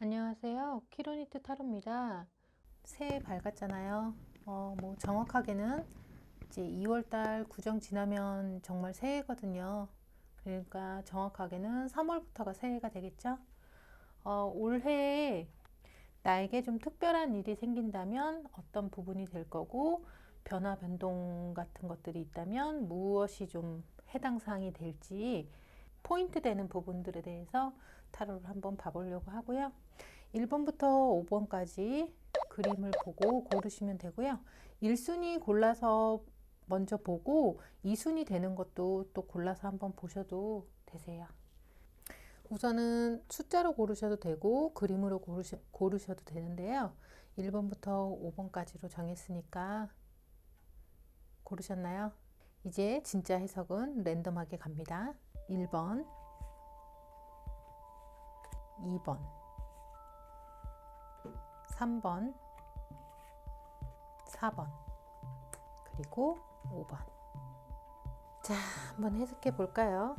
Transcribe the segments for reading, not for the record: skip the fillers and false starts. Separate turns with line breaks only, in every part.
안녕하세요. 키로니트 타로입니다. 새해 밝았잖아요. 뭐 정확하게는 이제 2월달 구정 지나면 정말 새해거든요. 그러니까 정확하게는 3월부터가 새해가 되겠죠. 올해에 나에게 좀 특별한 일이 생긴다면 어떤 부분이 될 거고, 변화 변동 같은 것들이 있다면 무엇이 좀 해당 사항이 될지 포인트 되는 부분들에 대해서 타로를 한번 봐보려고 하고요. 1번부터 5번까지 그림을 보고 고르시면 되고요. 1순위 골라서 먼저 보고 2순위 되는 것도 또 골라서 한번 보셔도 되세요. 우선은 숫자로 고르셔도 되고 그림으로 고르셔도 되는데요. 1번부터 5번까지로 정했으니까 고르셨나요? 이제 진짜 해석은 랜덤하게 갑니다. 1번, 2번, 3번, 4번, 그리고 5번. 자, 한번 해석해 볼까요?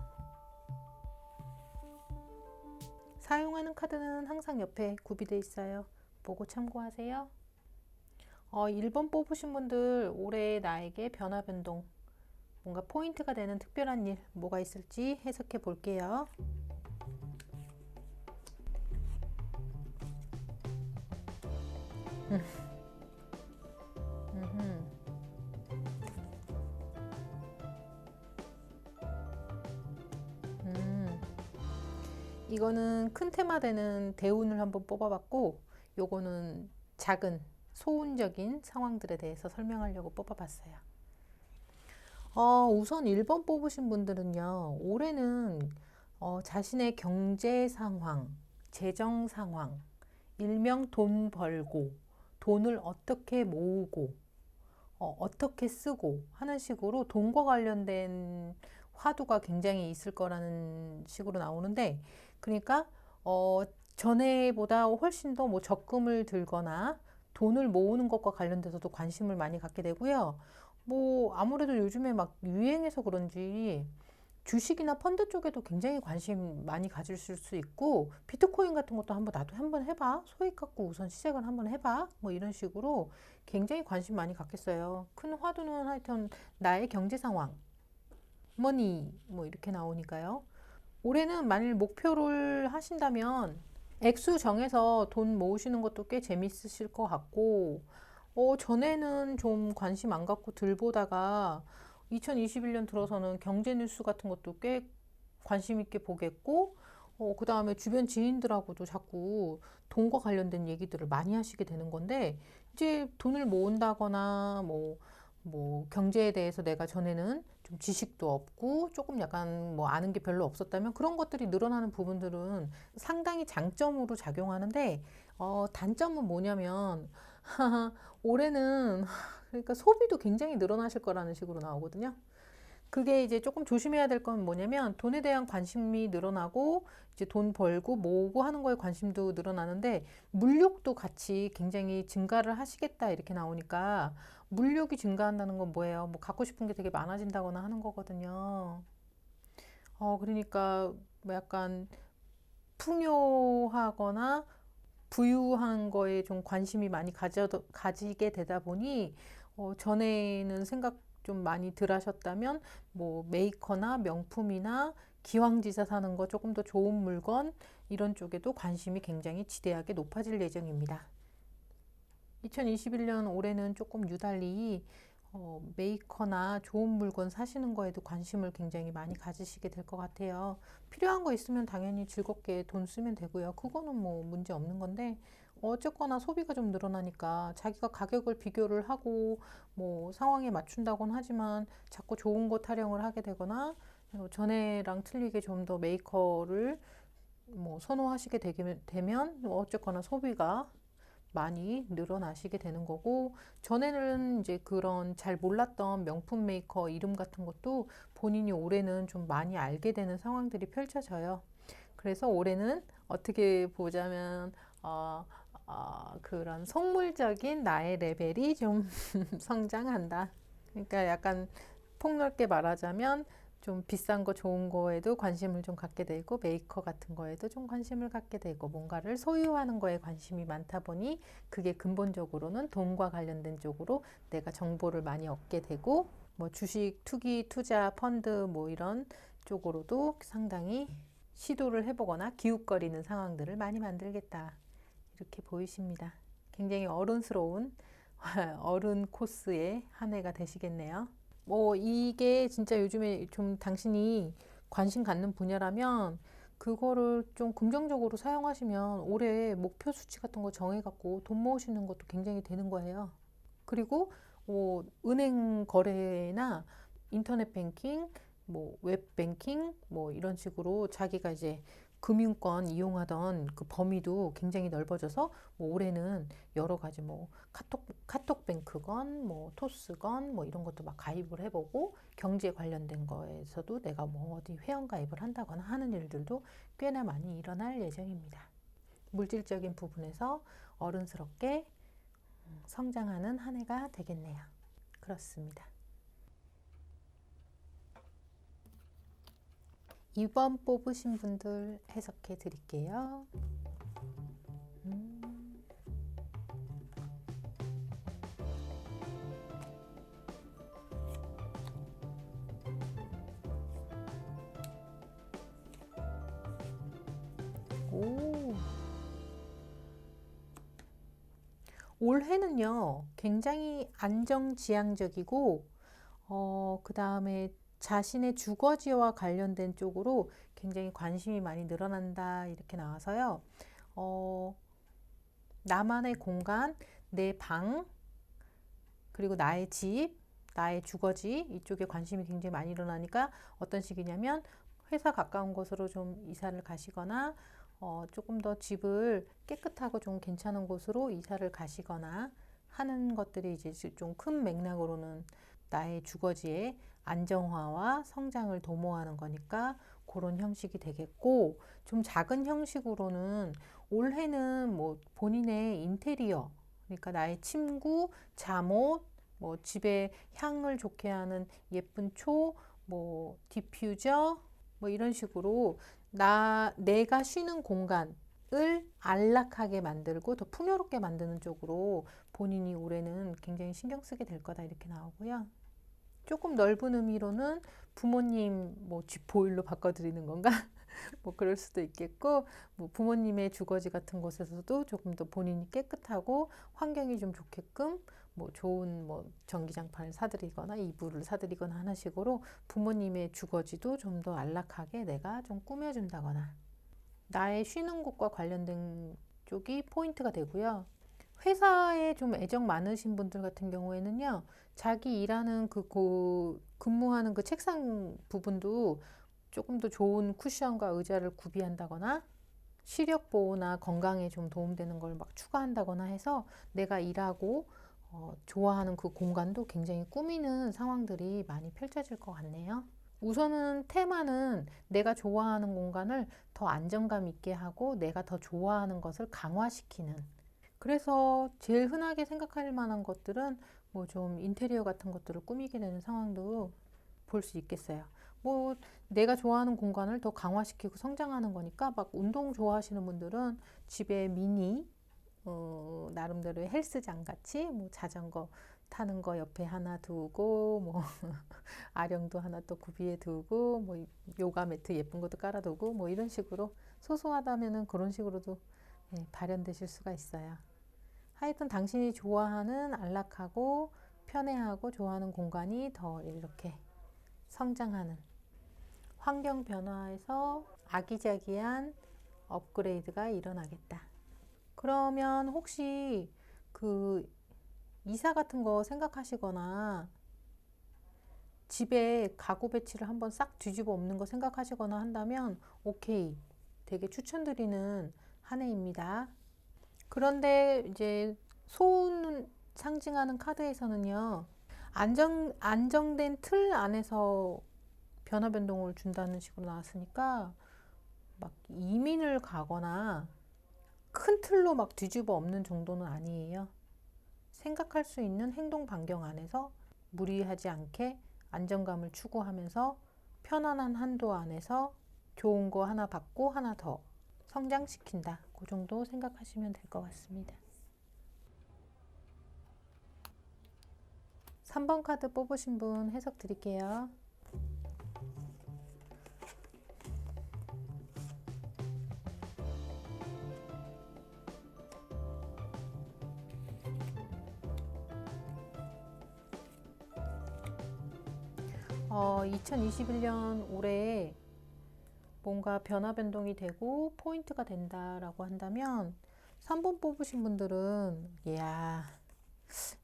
사용하는 카드는 항상 옆에 구비되어 있어요. 보고 참고하세요. 1번 뽑으신 분들 올해 나에게 변화 변동, 뭔가 포인트가 되는 특별한 일 뭐가 있을지 해석해 볼게요. 이거는 큰 테마 되는 대운을 한번 뽑아봤고, 요거는 작은 소운적인 상황들에 대해서 설명하려고 뽑아봤어요. 우선 1번 뽑으신 분들은요, 올해는 자신의 경제 상황, 재정 상황, 일명 돈 벌고, 돈을 어떻게 모으고, 어떻게 쓰고 하는 식으로 돈과 관련된 화두가 굉장히 있을 거라는 식으로 나오는데, 그러니까 전에보다 훨씬 더 뭐 적금을 들거나 돈을 모으는 것과 관련돼서도 관심을 많이 갖게 되고요. 뭐 아무래도 요즘에 막 유행해서 그런지 주식이나 펀드 쪽에도 굉장히 관심 많이 가지실 수 있고, 비트코인 같은 것도 나도 한번 해봐, 소액 갖고 우선 시작을 한번 해봐, 뭐 이런 식으로 굉장히 관심 많이 갖겠어요. 큰 화두는 하여튼 나의 경제 상황, 머니 뭐 이렇게 나오니까요. 올해는 만일 목표를 하신다면 액수 정해서 돈 모으시는 것도 꽤 재밌으실 것 같고, 전에는 좀 관심 안 갖고 들 보다가 2021년 들어서는 경제 뉴스 같은 것도 꽤 관심 있게 보겠고, 그 다음에 주변 지인들하고도 자꾸 돈과 관련된 얘기들을 많이 하시게 되는 건데, 이제 돈을 모은다거나 뭐 경제에 대해서 내가 전에는 좀 지식도 없고 조금 약간 뭐 아는 게 별로 없었다면 그런 것들이 늘어나는 부분들은 상당히 장점으로 작용하는데, 단점은 뭐냐면 올해는 그러니까 소비도 굉장히 늘어나실 거라는 식으로 나오거든요. 그게 이제 조금 조심해야 될 건 뭐냐면, 돈에 대한 관심이 늘어나고 이제 돈 벌고 모으고 하는 거에 관심도 늘어나는데, 물욕도 같이 굉장히 증가를 하시겠다 이렇게 나오니까, 물욕이 증가한다는 건 뭐예요? 뭐 갖고 싶은 게 되게 많아진다거나 하는 거거든요. 그러니까 뭐 약간 풍요하거나 부유한 거에 좀 관심이 많이 가지게 되다 보니, 전에는 생각 좀 많이 덜 하셨다면 뭐 메이커나 명품이나 기왕지사 사는 거 조금 더 좋은 물건 이런 쪽에도 관심이 굉장히 지대하게 높아질 예정입니다. 2021년 올해는 조금 유달리 메이커나 좋은 물건 사시는 거에도 관심을 굉장히 많이 가지시게 될 것 같아요. 필요한 거 있으면 당연히 즐겁게 돈 쓰면 되고요. 그거는 뭐 문제 없는 건데, 어쨌거나 소비가 좀 늘어나니까 자기가 가격을 비교를 하고 뭐 상황에 맞춘다고는 하지만 자꾸 좋은 거 타령을 하게 되거나, 전에랑 틀리게 좀 더 메이커를 뭐 선호하시게 되면 어쨌거나 소비가 많이 늘어나시게 되는 거고, 전에는 이제 그런 잘 몰랐던 명품 메이커 이름 같은 것도 본인이 올해는 좀 많이 알게 되는 상황들이 펼쳐져요. 그래서 올해는 어떻게 보자면 그런 속물적인 나의 레벨이 좀 성장한다. 그러니까 약간 폭넓게 말하자면 좀 비싼 거 좋은 거에도 관심을 좀 갖게 되고 메이커 같은 거에도 좀 관심을 갖게 되고 뭔가를 소유하는 거에 관심이 많다 보니 그게 근본적으로는 돈과 관련된 쪽으로 내가 정보를 많이 얻게 되고 뭐 주식, 투기, 투자, 펀드 뭐 이런 쪽으로도 상당히 시도를 해보거나 기웃거리는 상황들을 많이 만들겠다. 이렇게 보이십니다. 굉장히 어른스러운 어른 코스의 한 해가 되시겠네요. 뭐 이게 진짜 요즘에 좀 당신이 관심 갖는 분야라면 그거를 좀 긍정적으로 사용하시면 올해 목표 수치 같은 거 정해갖고 돈 모으시는 것도 굉장히 되는 거예요. 그리고 뭐 은행 거래나 인터넷 뱅킹, 뭐 웹 뱅킹, 뭐 이런 식으로 자기가 이제 금융권 이용하던 그 범위도 굉장히 넓어져서 뭐 올해는 여러 가지 뭐 카톡 뱅크건 뭐 토스건 뭐 이런 것도 막 가입을 해보고 경제 관련된 거에서도 내가 뭐 어디 회원 가입을 한다거나 하는 일들도 꽤나 많이 일어날 예정입니다. 물질적인 부분에서 어른스럽게 성장하는 한 해가 되겠네요. 그렇습니다. 2번 뽑으신 분들 해석해 드릴게요. 오. 올해는요, 굉장히 안정지향적이고, 그 다음에 자신의 주거지와 관련된 쪽으로 굉장히 관심이 많이 늘어난다, 이렇게 나와서요. 나만의 공간, 내 방, 그리고 나의 집, 나의 주거지, 이쪽에 관심이 굉장히 많이 일어나니까 어떤 식이냐면, 회사 가까운 곳으로 좀 이사를 가시거나, 조금 더 집을 깨끗하고 좀 괜찮은 곳으로 이사를 가시거나 하는 것들이 이제 좀 큰 맥락으로는 나의 주거지의 안정화와 성장을 도모하는 거니까 그런 형식이 되겠고, 좀 작은 형식으로는 올해는 뭐 본인의 인테리어, 그러니까 나의 침구, 잠옷, 뭐 집에 향을 좋게 하는 예쁜 초, 뭐 디퓨저, 뭐 이런 식으로 내가 쉬는 공간을 안락하게 만들고 더 풍요롭게 만드는 쪽으로 본인이 올해는 굉장히 신경 쓰게 될 거다 이렇게 나오고요. 조금 넓은 의미로는 부모님 뭐 집 보일러 바꿔드리는 건가? 뭐 그럴 수도 있겠고, 뭐 부모님의 주거지 같은 곳에서도 조금 더 본인이 깨끗하고 환경이 좀 좋게끔 뭐 좋은 뭐 전기장판을 사드리거나 이불을 사드리거나 하는 식으로 부모님의 주거지도 좀 더 안락하게 내가 좀 꾸며준다거나 나의 쉬는 곳과 관련된 쪽이 포인트가 되고요. 회사에 좀 애정 많으신 분들 같은 경우에는요, 자기 일하는 근무하는 그 책상 부분도 조금 더 좋은 쿠션과 의자를 구비한다거나 시력 보호나 건강에 좀 도움되는 걸 막 추가한다거나 해서 내가 일하고 좋아하는 그 공간도 굉장히 꾸미는 상황들이 많이 펼쳐질 것 같네요. 우선은 테마는 내가 좋아하는 공간을 더 안정감 있게 하고 내가 더 좋아하는 것을 강화시키는. 그래서 제일 흔하게 생각할 만한 것들은 뭐 좀 인테리어 같은 것들을 꾸미게 되는 상황도 볼 수 있겠어요. 뭐 내가 좋아하는 공간을 더 강화시키고 성장하는 거니까 막 운동 좋아하시는 분들은 집에 미니 나름대로의 헬스장 같이 뭐 자전거 타는 거 옆에 하나 두고 뭐 아령도 하나 또 구비해 두고 뭐 요가 매트 예쁜 것도 깔아두고 뭐 이런 식으로 소소하다면은 그런 식으로도 발현되실 수가 있어요. 하여튼 당신이 좋아하는 안락하고 편해하고 좋아하는 공간이 더 이렇게 성장하는 환경 변화에서 아기자기한 업그레이드가 일어나겠다. 그러면 혹시 그 이사 같은 거 생각하시거나 집에 가구 배치를 한번 싹 뒤집어 엎는 거 생각하시거나 한다면 오케이. 되게 추천드리는 한 해입니다. 그런데 이제 소운 상징하는 카드에서는요. 안정된 틀 안에서 변화 변동을 준다는 식으로 나왔으니까 막 이민을 가거나 큰 틀로 막 뒤집어 엎는 정도는 아니에요. 생각할 수 있는 행동 반경 안에서 무리하지 않게 안정감을 추구하면서 편안한 한도 안에서 좋은 거 하나 받고 하나 더 성장시킨다. 그 정도 생각하시면 될 것 같습니다. 3번 카드 뽑으신 분 해석 드릴게요. 2021년 올해 뭔가 변화 변동이 되고 포인트가 된다라고 한다면 3번 뽑으신 분들은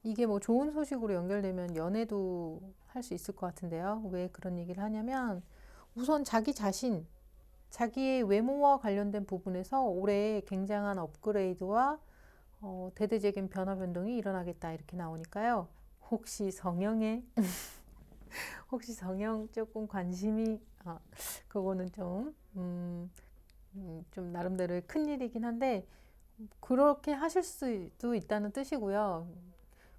이게 뭐 좋은 소식으로 연결되면 연애도 할 수 있을 것 같은데요. 왜 그런 얘기를 하냐면 우선 자기 자신, 자기의 외모와 관련된 부분에서 올해 굉장한 업그레이드와 대대적인 변화 변동이 일어나겠다 이렇게 나오니까요. 혹시 성형에 혹시 성형 조금 관심이 그거는 좀 나름대로의 큰일이긴 한데 그렇게 하실 수도 있다는 뜻이고요.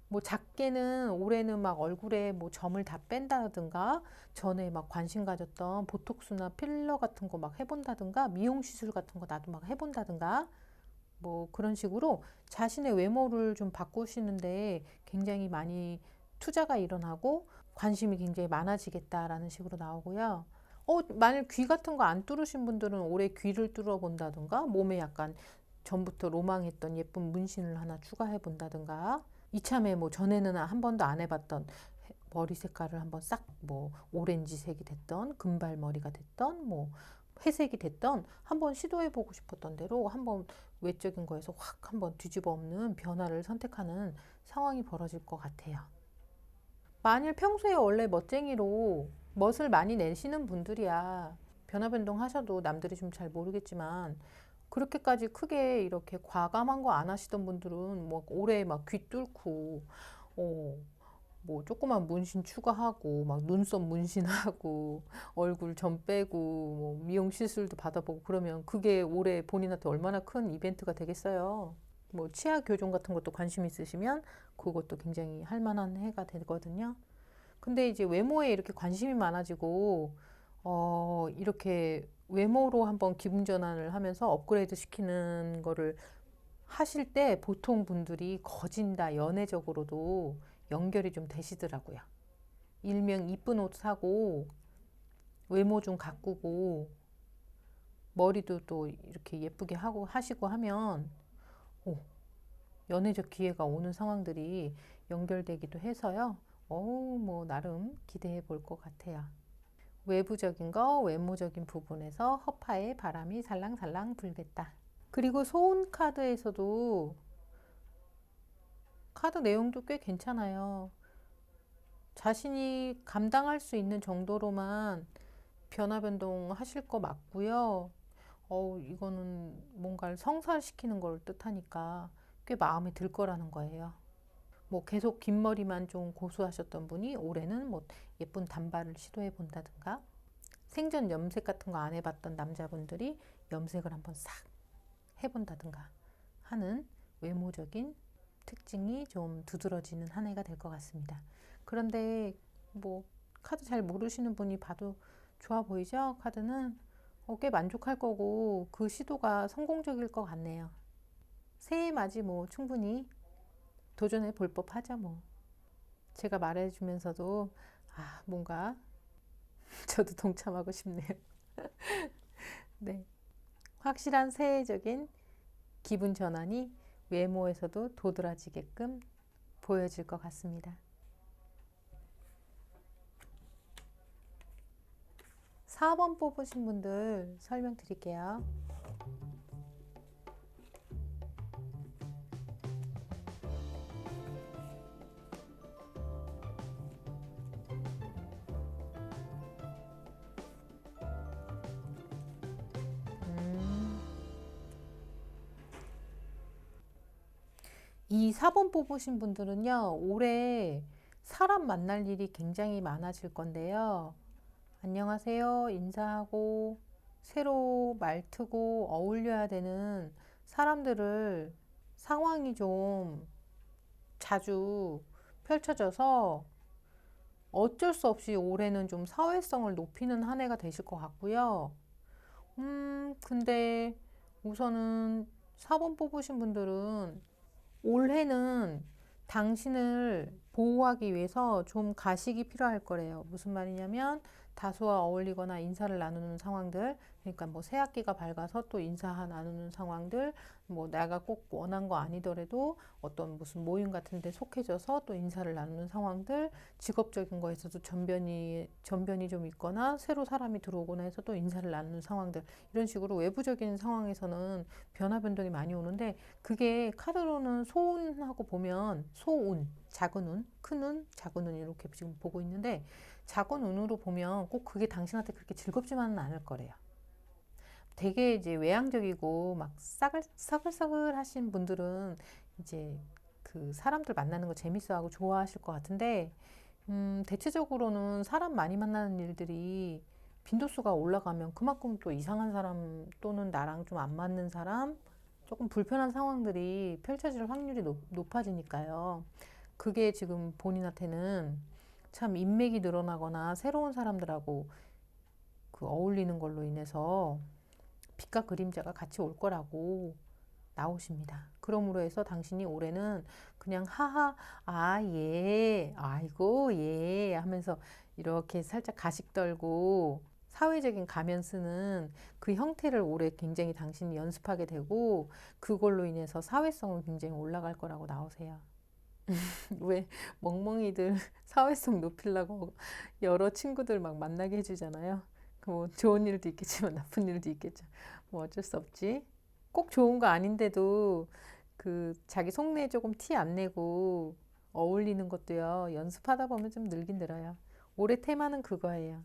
뭐 작게는 올해는 막 얼굴에 뭐 점을 다 뺀다든가 전에 막 관심 가졌던 보톡스나 필러 같은 거 막 해본다든가 미용 시술 같은 거 나도 막 해본다든가 뭐 그런 식으로 자신의 외모를 좀 바꾸시는데 굉장히 많이 투자가 일어나고 관심이 굉장히 많아지겠다라는 식으로 나오고요. 만약 귀 같은 거 안 뚫으신 분들은 올해 귀를 뚫어 본다든가 몸에 약간 전부터 로망했던 예쁜 문신을 하나 추가해 본다든가 이참에 뭐 전에는 한 번도 안 해봤던 머리 색깔을 한번 싹 뭐 오렌지색이 됐던 금발머리가 됐던 뭐 회색이 됐던 한번 시도해 보고 싶었던 대로 한번 외적인 거에서 확 한번 뒤집어 엎는 변화를 선택하는 상황이 벌어질 것 같아요. 만일 평소에 원래 멋쟁이로 멋을 많이 내시는 분들이야 변화 변동 하셔도 남들이 좀 잘 모르겠지만 그렇게까지 크게 이렇게 과감한 거 안 하시던 분들은 뭐 올해 막 귀 뚫고 뭐 조그만 문신 추가하고 막 눈썹 문신하고 얼굴 점 빼고 뭐 미용 시술도 받아보고 그러면 그게 올해 본인한테 얼마나 큰 이벤트가 되겠어요. 뭐 치아 교정 같은 것도 관심 있으시면 그것도 굉장히 할 만한 해가 되거든요. 근데 이제 외모에 이렇게 관심이 많아지고 이렇게 외모로 한번 기분 전환을 하면서 업그레이드 시키는 거를 하실 때 보통 분들이 거진다 연애적으로도 연결이 좀 되시더라고요. 일명 이쁜 옷 사고 외모 좀 가꾸고 머리도 또 이렇게 예쁘게 하고 하시고 하면 연애적 기회가 오는 상황들이 연결되기도 해서요. 뭐 나름 기대해 볼 것 같아요. 외부적인 거, 외모적인 부분에서 허파에 바람이 살랑살랑 불겠다. 그리고 소원 카드에서도 카드 내용도 꽤 괜찮아요. 자신이 감당할 수 있는 정도로만 변화 변동하실 거 맞고요. 이거는 뭔가를 성사시키는 걸 뜻하니까 꽤 마음에 들 거라는 거예요. 뭐 계속 긴 머리만 좀 고수하셨던 분이 올해는 뭐 예쁜 단발을 시도해 본다든가 생전 염색 같은 거 안 해봤던 남자분들이 염색을 한번 싹 해본다든가 하는 외모적인 특징이 좀 두드러지는 한 해가 될 것 같습니다. 그런데 뭐 카드 잘 모르시는 분이 봐도 좋아 보이죠? 카드는 꽤 만족할 거고 그 시도가 성공적일 것 같네요. 새해 맞이 뭐 충분히 도전해 볼 법하죠 뭐. 제가 말해주면서도 뭔가 저도 동참하고 싶네요. 네, 확실한 새해적인 기분 전환이 외모에서도 도드라지게끔 보여질 것 같습니다. 4번 뽑으신 분들 설명드릴게요. 이 4번 뽑으신 분들은요, 올해 사람 만날 일이 굉장히 많아질 건데요. 안녕하세요. 인사하고 새로 말트고 어울려야 되는 사람들을 상황이 좀 자주 펼쳐져서 어쩔 수 없이 올해는 좀 사회성을 높이는 한 해가 되실 것 같고요. 근데 우선은 4번 뽑으신 분들은 올해는 당신을 보호하기 위해서 좀 가식이 필요할 거래요. 무슨 말이냐면 다수와 어울리거나 인사를 나누는 상황들, 그러니까 뭐 새학기가 밝아서 또 인사 나누는 상황들, 뭐 내가 꼭 원한 거 아니더라도 어떤 무슨 모임 같은 데 속해져서 또 인사를 나누는 상황들, 직업적인 거에서도 전변이 좀 있거나 새로 사람이 들어오거나 해서 또 인사를 나누는 상황들, 이런 식으로 외부적인 상황에서는 변화 변동이 많이 오는데, 그게 카드로는 소운하고 보면 소운, 작은 운, 큰 운, 작은 운 이렇게 지금 보고 있는데, 작은 운으로 보면 꼭 그게 당신한테 그렇게 즐겁지만은 않을 거래요. 되게 이제 외향적이고 막 싸글싸글 하신 분들은 이제 그 사람들 만나는 거 재밌어하고 좋아하실 것 같은데, 대체적으로는 사람 많이 만나는 일들이 빈도수가 올라가면 그만큼 또 이상한 사람 또는 나랑 좀 안 맞는 사람, 조금 불편한 상황들이 펼쳐질 확률이 높아지니까요. 그게 지금 본인한테는 참 인맥이 늘어나거나 새로운 사람들하고 그 어울리는 걸로 인해서 빛과 그림자가 같이 올 거라고 나오십니다. 그러므로 해서 당신이 올해는 그냥 하하, 아, 예, 아이고, 예 하면서 이렇게 살짝 가식 떨고 사회적인 가면 쓰는 그 형태를 올해 굉장히 당신이 연습하게 되고, 그걸로 인해서 사회성은 굉장히 올라갈 거라고 나오세요. 왜 멍멍이들 사회성 높이려고 여러 친구들 막 만나게 해주잖아요. 뭐 좋은 일도 있겠지만 나쁜 일도 있겠죠. 뭐 어쩔 수 없지. 꼭 좋은 거 아닌데도 그 자기 속내 조금 티 안 내고 어울리는 것도요. 연습하다 보면 좀 늘긴 늘어요. 올해 테마는 그거예요.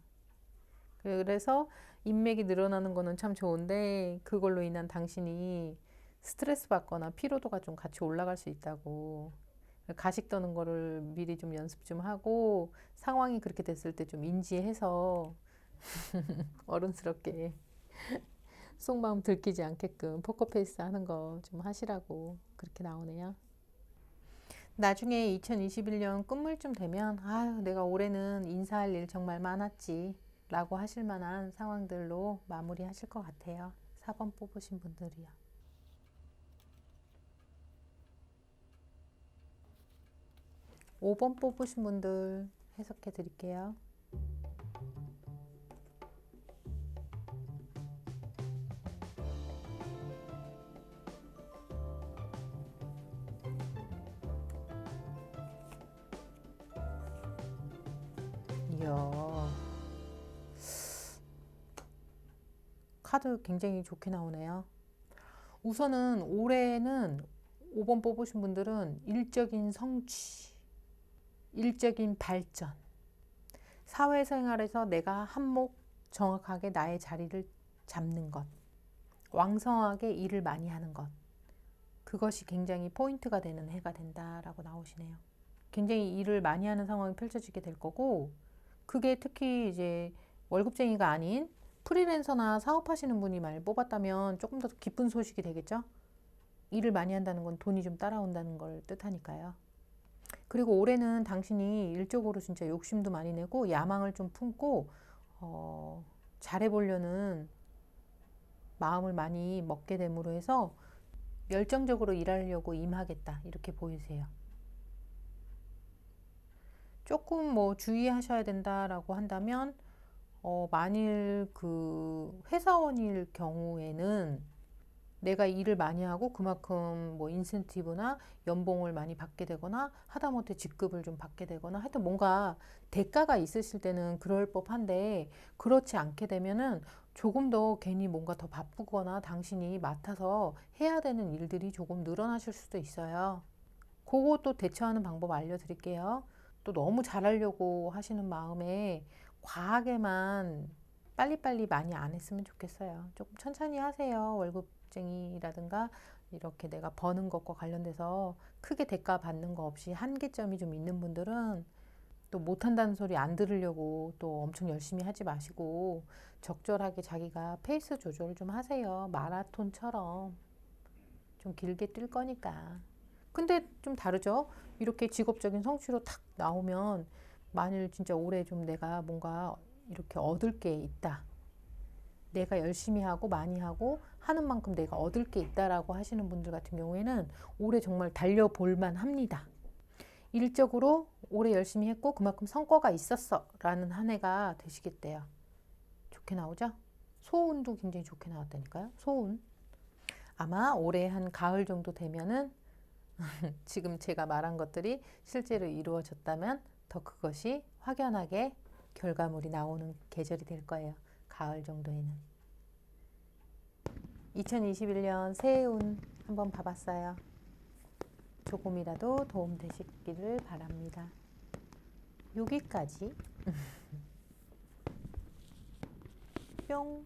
그래서 인맥이 늘어나는 거는 참 좋은데, 그걸로 인한 당신이 스트레스 받거나 피로도가 좀 같이 올라갈 수 있다고. 가식 떠는 거를 미리 좀 연습 좀 하고, 상황이 그렇게 됐을 때 좀 인지해서 어른스럽게 속마음 들키지 않게끔 포커페이스 하는 거 좀 하시라고 그렇게 나오네요. 나중에 2021년 끝물쯤 되면, 아유, 내가 올해는 인사할 일 정말 많았지 라고 하실 만한 상황들로 마무리 하실 것 같아요. 4번 뽑으신 분들이요. 5번 뽑으신 분들 해석해 드릴게요. 이야, 카드 굉장히 좋게 나오네요. 우선은 올해는 5번 뽑으신 분들은 일적인 성취, 일적인 발전, 사회생활에서 내가 한몫 정확하게 나의 자리를 잡는 것, 왕성하게 일을 많이 하는 것, 그것이 굉장히 포인트가 되는 해가 된다라고 나오시네요. 굉장히 일을 많이 하는 상황이 펼쳐지게 될 거고, 그게 특히 이제 월급쟁이가 아닌 프리랜서나 사업하시는 분이 많이 뽑았다면 조금 더 기쁜 소식이 되겠죠? 일을 많이 한다는 건 돈이 좀 따라온다는 걸 뜻하니까요. 그리고 올해는 당신이 일적으로 진짜 욕심도 많이 내고 야망을 좀 품고 잘해보려는 마음을 많이 먹게 됨으로 해서 열정적으로 일하려고 임하겠다 이렇게 보이세요. 조금 뭐 주의하셔야 된다라고 한다면, 만일 그 회사원일 경우에는 내가 일을 많이 하고 그만큼 뭐 인센티브나 연봉을 많이 받게 되거나 하다못해 직급을 좀 받게 되거나 하여튼 뭔가 대가가 있으실 때는 그럴 법한데, 그렇지 않게 되면은 조금 더 괜히 뭔가 더 바쁘거나 당신이 맡아서 해야 되는 일들이 조금 늘어나실 수도 있어요. 그것도 대처하는 방법 알려드릴게요. 또 너무 잘하려고 하시는 마음에 과하게만 빨리빨리 많이 안 했으면 좋겠어요. 조금 천천히 하세요. 월급쟁이라든가 이렇게 내가 버는 것과 관련돼서 크게 대가 받는 거 없이 한계점이 좀 있는 분들은 또 못한다는 소리 안 들으려고 또 엄청 열심히 하지 마시고, 적절하게 자기가 페이스 조절을 좀 하세요. 마라톤처럼 좀 길게 뛸 거니까. 근데 좀 다르죠? 이렇게 직업적인 성취로 탁 나오면 만일 진짜 올해 좀 내가 뭔가 이렇게 얻을 게 있다. 내가 열심히 하고 많이 하고 하는 만큼 내가 얻을 게 있다라고 하시는 분들 같은 경우에는 올해 정말 달려볼만 합니다. 일적으로 올해 열심히 했고 그만큼 성과가 있었어 라는 한 해가 되시겠대요. 좋게 나오죠? 소운도 굉장히 좋게 나왔다니까요. 소운. 아마 올해 한 가을 정도 되면은 지금 제가 말한 것들이 실제로 이루어졌다면 더 그것이 확연하게 결과물이 나오는 계절이 될 거예요. 가을 정도에는. 2021년 새해 운 한번 봐봤어요. 조금이라도 도움 되시기를 바랍니다. 여기까지. 뿅.